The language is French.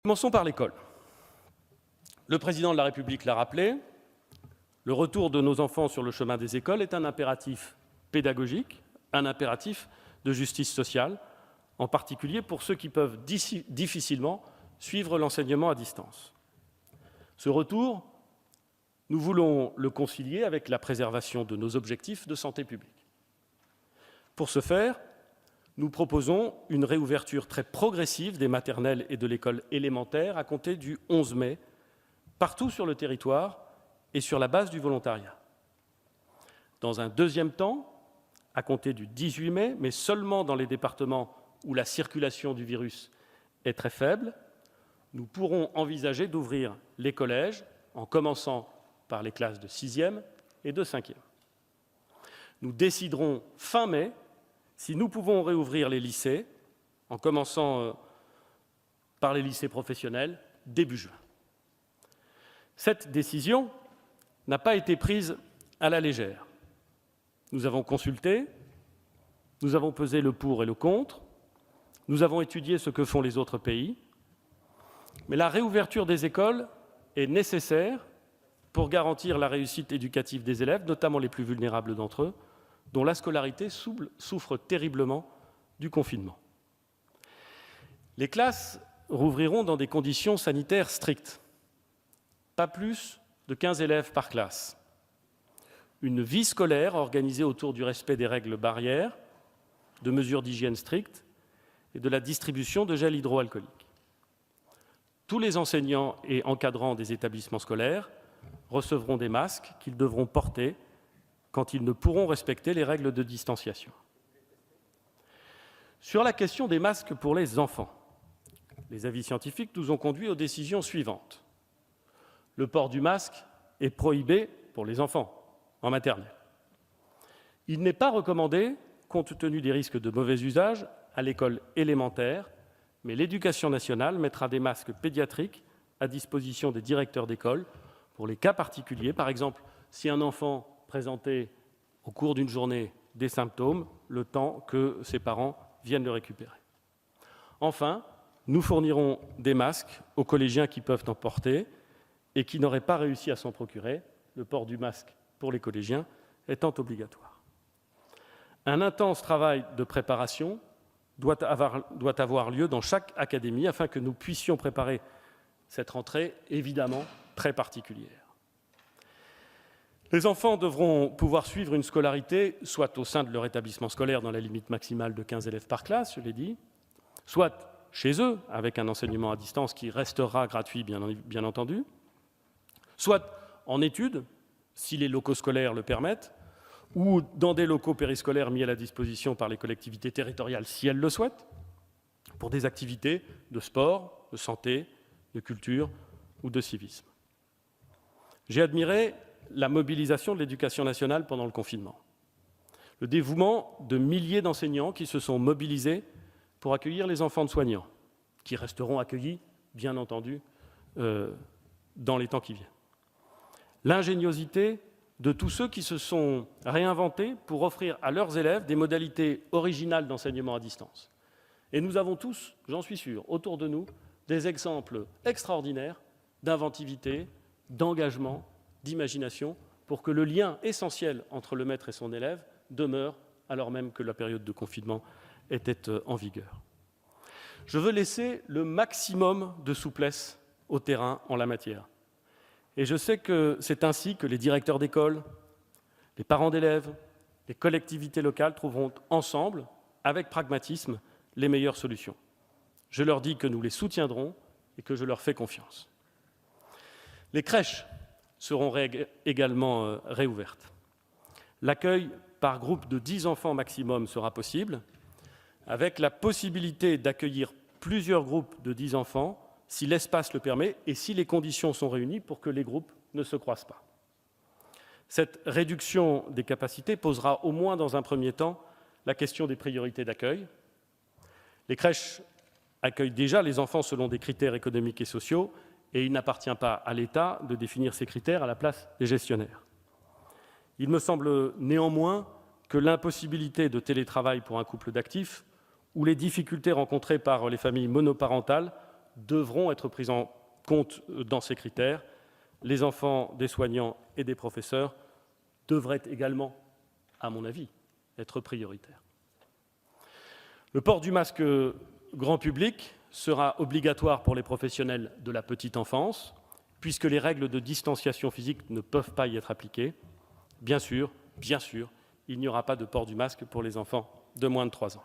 Commençons par l'école. Le président de la République l'a rappelé, le retour de nos enfants sur le chemin des écoles est un impératif pédagogique, un impératif de justice sociale, en particulier pour ceux qui peuvent difficilement suivre l'enseignement à distance. Ce retour, nous voulons le concilier avec la préservation de nos objectifs de santé publique. Pour ce faire, nous proposons une réouverture très progressive des maternelles et de l'école élémentaire à compter du 11 mai, partout sur le territoire et sur la base du volontariat. Dans un deuxième temps, à compter du 18 mai, mais seulement dans les départements où la circulation du virus est très faible, nous pourrons envisager d'ouvrir les collèges, en commençant par les classes de 6e et de 5e. Nous déciderons fin mai si nous pouvons réouvrir les lycées, en commençant par les lycées professionnels, début juin. Cette décision n'a pas été prise à la légère. Nous avons consulté, nous avons pesé le pour et le contre, nous avons étudié ce que font les autres pays, mais la réouverture des écoles est nécessaire pour garantir la réussite éducative des élèves, notamment les plus vulnérables d'entre eux, dont la scolarité souffre terriblement du confinement. Les classes rouvriront dans des conditions sanitaires strictes. Pas plus de 15 élèves par classe. Une vie scolaire organisée autour du respect des règles barrières, de mesures d'hygiène strictes et de la distribution de gel hydroalcoolique. Tous les enseignants et encadrants des établissements scolaires recevront des masques qu'ils devront porter quand ils ne pourront respecter les règles de distanciation. Sur la question des masques pour les enfants, les avis scientifiques nous ont conduits aux décisions suivantes. Le port du masque est prohibé pour les enfants en maternelle. Il n'est pas recommandé, compte tenu des risques de mauvais usage, à l'école élémentaire, mais l'Éducation nationale mettra des masques pédiatriques à disposition des directeurs d'école pour les cas particuliers. Par exemple, si un enfant présentait au cours d'une journée des symptômes, le temps que ses parents viennent le récupérer. Enfin, nous fournirons des masques aux collégiens qui peuvent en porter et qui n'auraient pas réussi à s'en procurer, le port du masque pour les collégiens étant obligatoire. Un intense travail de préparation doit avoir lieu dans chaque académie afin que nous puissions préparer cette rentrée évidemment très particulière. Les enfants devront pouvoir suivre une scolarité soit au sein de leur établissement scolaire dans la limite maximale de 15 élèves par classe, je l'ai dit, soit chez eux avec un enseignement à distance qui restera gratuit bien entendu, soit en études, si les locaux scolaires le permettent, ou dans des locaux périscolaires mis à la disposition par les collectivités territoriales si elles le souhaitent, pour des activités de sport, de santé, de culture ou de civisme. J'ai admiré la mobilisation de l'Éducation nationale pendant le confinement, le dévouement de milliers d'enseignants qui se sont mobilisés pour accueillir les enfants de soignants, qui resteront accueillis, bien entendu, dans les temps qui viennent. L'ingéniosité de tous ceux qui se sont réinventés pour offrir à leurs élèves des modalités originales d'enseignement à distance. Et nous avons tous, j'en suis sûr, autour de nous, des exemples extraordinaires d'inventivité, d'engagement, d'imagination, pour que le lien essentiel entre le maître et son élève demeure, alors même que la période de confinement était en vigueur. Je veux laisser le maximum de souplesse au terrain en la matière. Et je sais que c'est ainsi que les directeurs d'école, les parents d'élèves, les collectivités locales trouveront ensemble, avec pragmatisme, les meilleures solutions. Je leur dis que nous les soutiendrons et que je leur fais confiance. Les crèches seront également réouvertes. L'accueil par groupe de 10 enfants maximum sera possible, avec la possibilité d'accueillir plusieurs groupes de 10 enfants si l'espace le permet et si les conditions sont réunies pour que les groupes ne se croisent pas. Cette réduction des capacités posera au moins dans un premier temps la question des priorités d'accueil. Les crèches accueillent déjà les enfants selon des critères économiques et sociaux et il n'appartient pas à l'État de définir ces critères à la place des gestionnaires. Il me semble néanmoins que l'impossibilité de télétravail pour un couple d'actifs ou les difficultés rencontrées par les familles monoparentales devront être prises en compte dans ces critères. Les enfants des soignants et des professeurs devraient également, à mon avis, être prioritaires. Le port du masque grand public sera obligatoire pour les professionnels de la petite enfance, puisque les règles de distanciation physique ne peuvent pas y être appliquées. Bien sûr, il n'y aura pas de port du masque pour les enfants de moins de 3 ans.